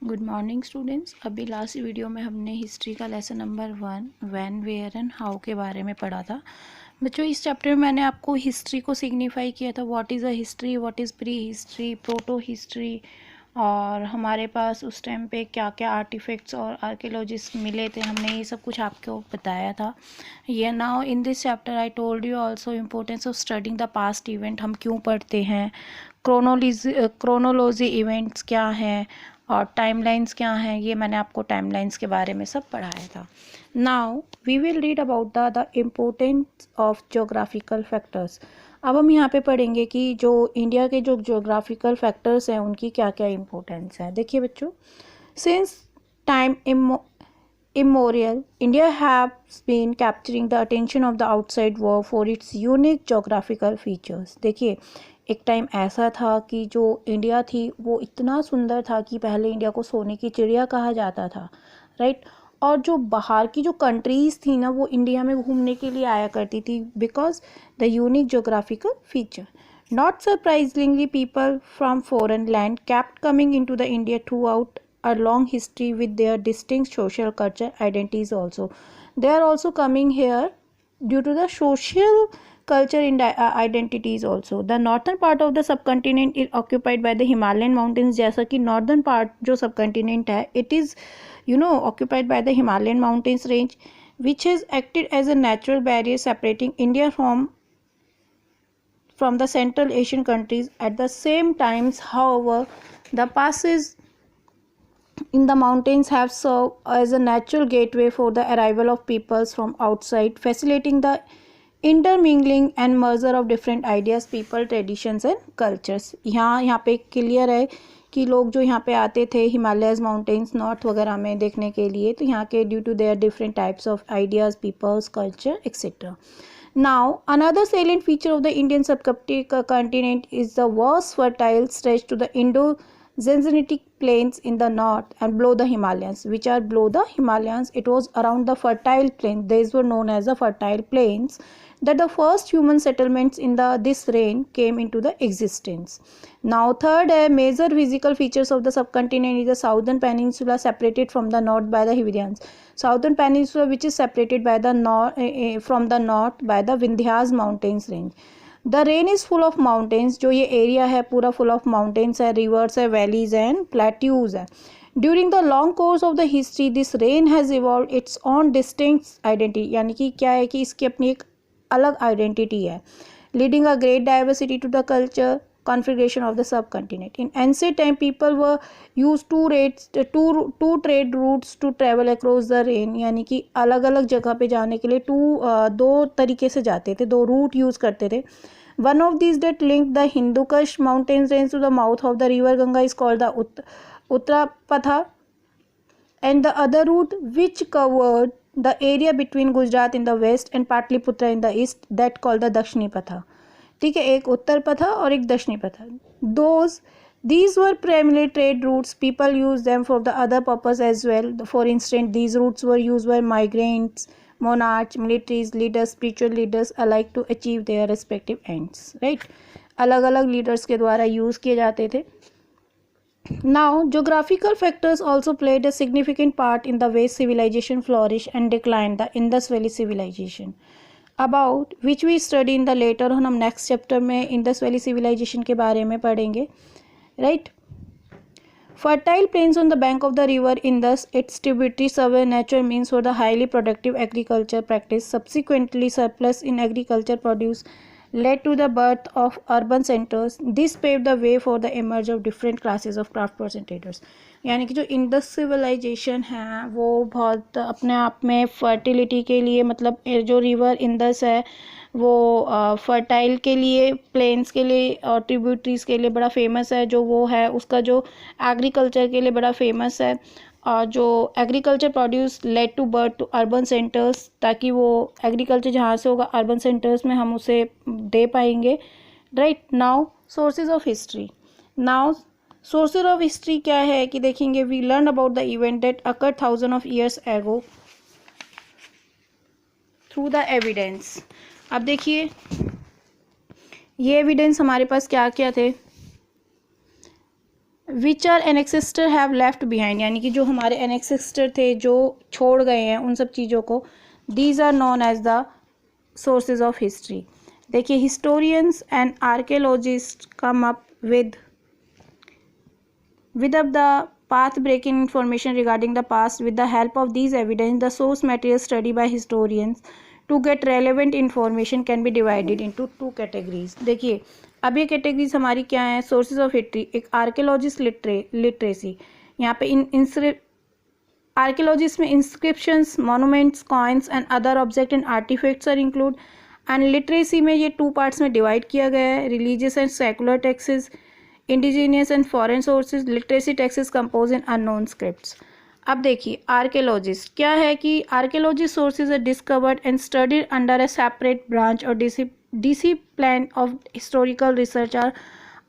Good morning students. अभी last video में हमने हिस्ट्री का lesson number 1 when where and how के बारे में पढ़ा था। बच्चों, इस चैप्टर में मैंने आपको हिस्ट्री को सिग्निफाई किया था। What is a history, what is pre history, proto history, और हमारे पास उस टाइम पे क्या क्या आर्टिफैक्ट्स और आर्कियोलॉजिस्ट मिले थे, हमने ये सब कुछ आपको बताया था। ये now in this chapter I told you also importance of studying the past event, हम क्यों पढ़ते हैं, क्रोनोलॉजी इवेंट्स क्या हैं और टाइमलाइंस क्या हैं, ये मैंने आपको टाइमलाइंस के बारे में सब पढ़ाया था। Now we will read about the importance of geographical factors. अब हम यहाँ पे पढ़ेंगे कि जो इंडिया के जो जोग्राफिकल फैक्टर्स हैं उनकी क्या क्या इम्पोर्टेंस है। देखिए बच्चों, since time immemorial, India has been capturing the attention of the outside world for its unique geographical features। देखिए, एक टाइम ऐसा था कि जो इंडिया थी वो इतना सुंदर था कि पहले इंडिया को सोने की चिड़िया कहा जाता था, राइट। और जो बाहर की जो कंट्रीज़ थी ना, वो इंडिया में घूमने के लिए आया करती थी because the unique geographical feature. Not surprisingly, people from foreign land kept coming into the India throughout a long history with their distinct social culture identities also. They are also coming here due to the social culture identities also. The northern part of the subcontinent is occupied by the Himalayan mountains. जैसा कि northern part जो subcontinent है, it is occupied by the Himalayan mountains range, which has acted as a natural barrier separating India from the Central Asian countries. At the same times, however, the passes in the mountains have served as a natural gateway for the arrival of peoples from outside, facilitating the intermingling and merger of different ideas, people, traditions and cultures। यहाँ पे clear है कि लोग जो यहाँ पे आते थे हिमालयस माउंटेन्स नॉर्थ वगैरह में देखने के लिए, तो यहाँ के due to their different types of ideas, peoples, culture etcetera. Now, another salient feature of the Indian subcontinent is the vast fertile stretch to the Indo-Gangetic plains in the north and below the Himalayas, which are below the Himalayas. It was around the fertile plains, these were known as the fertile plains, that the first human settlements in this range came into the existence. Now, third major physical features of the subcontinent is the southern peninsula separated from the north by the Himalayas. Southern peninsula which is separated by the from the north by the Vindhyas mountains range. The rain is full of mountains, जो ये area है पूरा full of mountains है, rivers है, valleys and plateaus है. During the long course of the history, this rain has evolved its own distinct identity, यानी कि क्या है कि इसकी अपनी एक अलग आइडेंटिटी है, leading a great diversity to the culture configuration of the subcontinent. In ancient time, people were used two trade routes to travel across the range, यानी कि अलग अलग जगह पे जाने के लिए दो तरीके से जाते थे, दो रूट यूज़ करते थे। One of these that linked the Hindu Kush mountains range to the mouth of the river Ganga is called the Uttarapatha, and the other route which covered the area between Gujarat in the west and Patliputra in the east, that called the Dakshini Patha। ठीक है, एक उत्तर पथा और एक दक्षिणी पथा। These were primarily trade routes. People used them for the other purpose as well. For instance, these routes were used by migrants, monarchs, militaries, leaders, spiritual leaders alike to achieve their respective ends. Right? अलग अलग leaders के द्वारा use किए जाते थे। Now, geographical factors also played a significant part in the way civilization flourished and declined, the Indus Valley civilization, about which we study in the later on। हम next chapter में Indus valley civilisation के बारे में पढ़ेंगे, right. Fertile plains on the bank of the river Indus, its tributaries serve as natural means for the highly productive agriculture practice. Subsequently, surplus in agriculture produce led to the birth of urban centers. This paved the way for the emergence of different classes of craftsmen and traders। यानी कि जो Indus civilisation है वो बहुत अपने आप में fertility के लिए, मतलब जो रिवर इंडस है वो फर्टाइल के लिए, प्लेन्स के लिए और ट्रिब्यूटरीज के लिए बड़ा फेमस है। जो वो है उसका जो एग्रीकल्चर के लिए बड़ा फेमस है, और जो agriculture produce led to birth to urban centres, ताकि वो एग्रीकल्चर जहाँ से होगा अर्बन सेंटर्स में हम उसे दे पाएंगे, right. Now sources of history. Now sources of history क्या है कि देखेंगे, we learn about the event that occur 1000 of years ago through the evidence. अब देखिए ये एविडेंस हमारे पास क्या क्या थे। Which are ancestors have left behind, यानी कि जो हमारे एनेक्सिस्टर थे जो छोड़ गए हैं उन सब चीज़ों को, these are known as the sources of history. देखिए historians and archaeologist come up with up the path breaking information regarding the past. With the help of these evidence, the source material studied by historians to get relevant information can be divided into two categories. देखिए अब ये categories हमारी क्या है, sources of history, एक archaeologist literacy, यहाँ पे इन आर्कियोलॉजिस्ट में inscriptions, monuments, coins and other object and artefacts are include. And literacy में ये टू पार्ट्स में डिवाइड किया गया है, religious and secular texts, indigenous and foreign sources, literacy texts compose in unknown scripts. अब देखिए आर्कियोलॉजिस्ट क्या है कि archaeology sources are discovered and studied under a separate branch और discipline of historical research are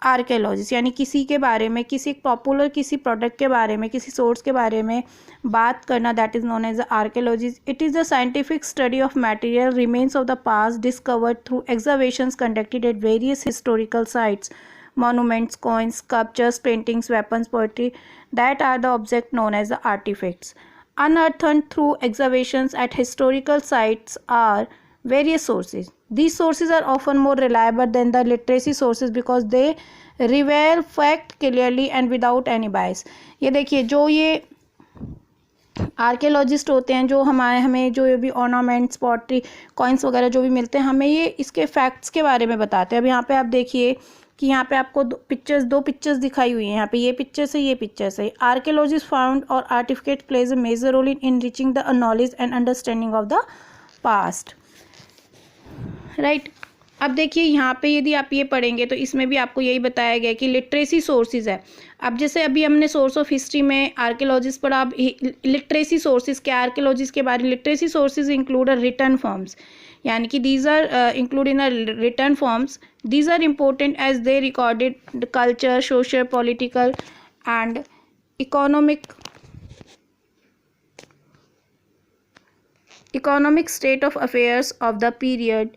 archaeologist, यानी किसी के बारे में, किसी पॉपुलर किसी प्रोडक्ट के बारे में, किसी सोर्स के बारे में बात करना, that is known as archaeologist. It is the scientific study of material remains of the past discovered through excavations conducted at various historical sites, monuments, coins, sculptures, paintings, weapons, poetry that are the object known as the artifacts. Unearthed through excavations at historical sites are various sources. These sources are often more reliable than the literacy sources because they reveal fact clearly and without any bias. ये देखिए जो ये archaeologist होते हैं जो हमें जो भी ऑर्नामेंट्स, पॉटरी, कॉइन्स वगैरह जो भी मिलते हैं, हमें ये इसके फैक्ट्स के बारे में बताते हैं। अब यहाँ पे आप देखिए कि यहाँ पे आपको दो पिक्चर्स दिखाई हुई हैं, यहाँ पे ये पिक्चर से ये पिक्चर से। आर्कियोलॉजिस्ट फाउंड और artefacts plays a major role in enriching the knowledge and understanding of the past, right. अब देखिए यहाँ पे यदि आप ये पढ़ेंगे तो इसमें भी आपको यही बताया गया कि लिटरेसी सोर्सेज है। अब जैसे अभी हमने सोर्स ऑफ हिस्ट्री में आर्कियोलॉजिस्ट पढ़ा, अब लिटरेसी सोर्सेज क्या, आर्कियोलॉजिस्ट के बारे में literacy sources include return forms, यानी कि these are included in the written forms. These are important as they recorded the culture, social, political and economic state of affairs of the period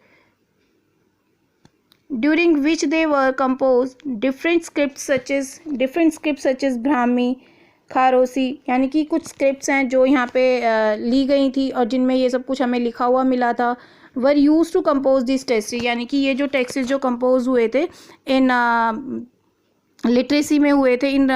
during which they were composed. Different scripts such as Brahmi, खारोसी, यानी कि कुछ scripts हैं जो यहाँ पे ली गई थी और जिनमें ये सब कुछ हमें लिखा हुआ मिला था, were used to compose this text, यानी कि ये जो टेक्स्ट जो कंपोज हुए थे इन लिटरेसी में हुए थे, in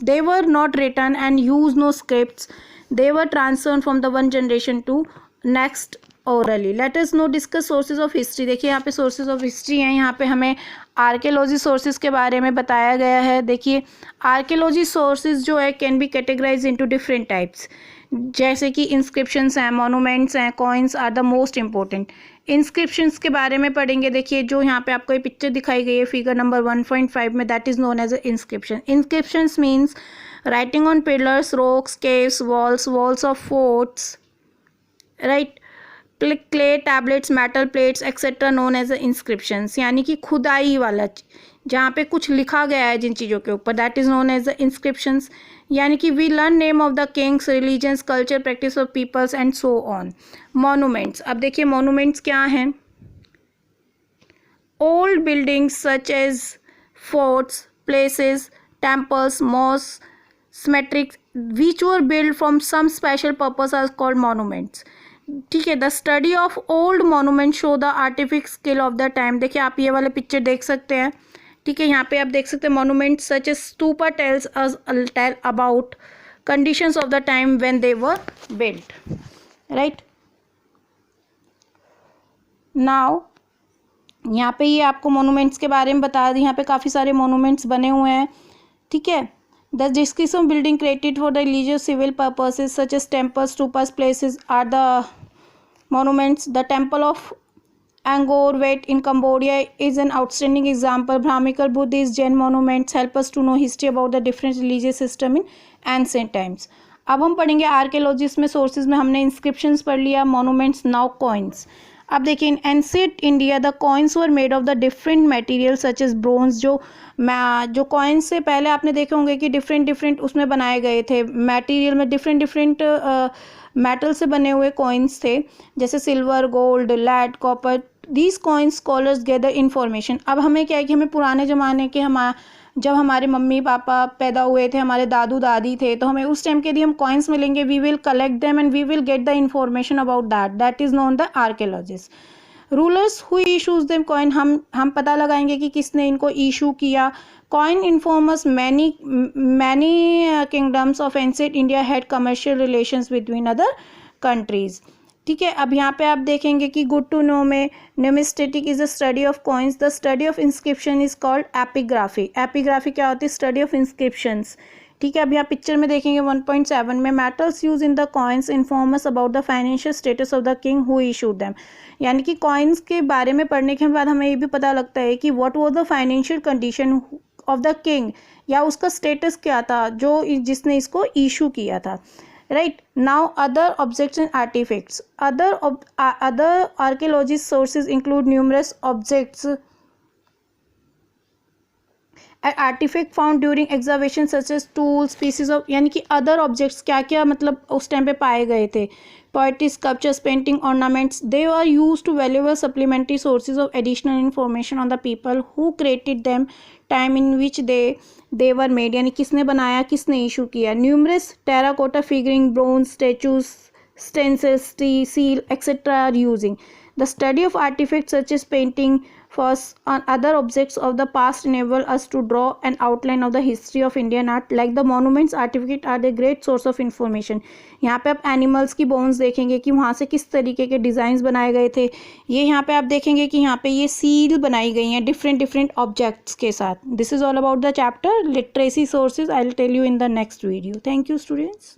they were not written and use no scripts, they were transfer from the one generation to next orally. Let us now discuss sources of history. देखिए यहाँ पे सोर्सेज ऑफ हिस्ट्री हैं, यहाँ पे हमें आर्कियोलॉजी सोर्सेज के बारे में बताया गया है। देखिए आर्कियोलॉजी सोर्सेज जो है can be categorize into different types, जैसे कि इंस्क्रिप्शंस हैं, मोनूमेंट्स हैं, coins are the most important. Inscriptions के बारे में पढ़ेंगे, देखिए जो यहाँ पे आपको ये पिक्चर दिखाई गई है फिगर नंबर 1.5 में, that is known as inscription. Inscriptions means writing on pillars, rocks, caves, walls of forts, right, clay tablets, metal plates etcetera known as inscriptions, यानी कि खुदाई वाला जहाँ पे कुछ लिखा गया है जिन चीज़ों के ऊपर, that is known as the inscriptions. यानी कि we learn name of the kings, religions, culture, practice of peoples and so on. Monuments, अब देखिए मोनूमेंट्स क्या हैं, old buildings such as forts, places, temples, mosque, cemeteries which were built from some special purpose are called monuments। ठीक है, the study of old monument show the artistic skill of the time. देखिए आप ये वाले picture देख सकते हैं, ठीक है, यहाँ पे आप देख सकते हैं monument such as stupa tells us tell about conditions of the time when they were built, right. Now यहाँ पे ये आपको मोनूमेंट्स के बारे में बता दी, यहाँ पे काफ़ी सारे मोनूमेंट्स बने हुए हैं, ठीक है। The description of building created for the religious civil purposes such as temples, stupas, places are the monuments. The temple of Angkor Wat in Cambodia is an outstanding example. Brahminical, Buddhist, Jain monuments help us to know history about the different religious system in ancient times. अब हम पढ़ेंगे archaeologist में, sources में हमने inscriptions पढ़ लिया, monuments, now coins. अब देखिए in ancient India the coins were made of the different material such as bronze. जो कॉइन्स से पहले आपने देखे होंगे कि डिफरेंट उसमें बनाए गए थे मटेरियल में, डिफरेंट मेटल से बने हुए कॉइन्स थे, जैसे silver, gold, lead, copper. These coins scholars gather information. अब हमें क्या है कि हमें पुराने ज़माने के जब हमारे मम्मी पापा पैदा हुए थे, हमारे दादू दादी थे, तो हमें उस टाइम के लिए हम कॉइन्स मिलेंगे, we will collect them and we will get the information about that is known the archaeologist. Rulers who issues them coin, हम पता लगाएंगे कि किसने इनको इशू किया। Coin informs many kingdoms of ancient India had commercial relations between other countries. ठीक है, अब यहाँ पे आप देखेंगे कि गुड टू नो में numismatic is the study of coins, the study of inscription is called epigraphy. Epigraphy क्या होती है? Study of inscriptions. ठीक है, अब यहाँ पिक्चर में देखेंगे 1.7 में metals used in the coins informs about the financial status of the king who issued them. यानी कि कॉइन्स के बारे में पढ़ने के बाद हमें ये भी पता लगता है कि what was the financial condition of the king, या उसका स्टेटस क्या था जो जिसने इसको इशू किया था। Right now, other objects and artifacts. Other archaeological sources include numerous objects and artifact found during excavation such as tools, pieces of, यानी कि other objects क्या क्या मतलब उस टाइम पे पाए गए थे। Pottery, sculptures, painting, ornaments, they are used to valuable supplementary sources of additional information on the people who created them, time in which they were made, यानी किसने बनाया, किसने इशू किया। Numerous terracotta figuring, bronze statues, stencils, seal, etc. are using. The study of artifacts such as painting, first on other objects of the past enable us to draw an outline of the history of Indian art. Like the monuments, artifacts are the great source of information. यहाँ पे आप animals की bones देखेंगे कि वहाँ से किस तरीके के डिज़ाइंस बनाए गए थे। ये यहाँ पे आप देखेंगे कि यहाँ पे ये सील बनाई गई हैं डिफरेंट ऑब्जेक्ट्स के साथ। This is all about the chapter literacy sources. I will tell you in the next video. Thank you students.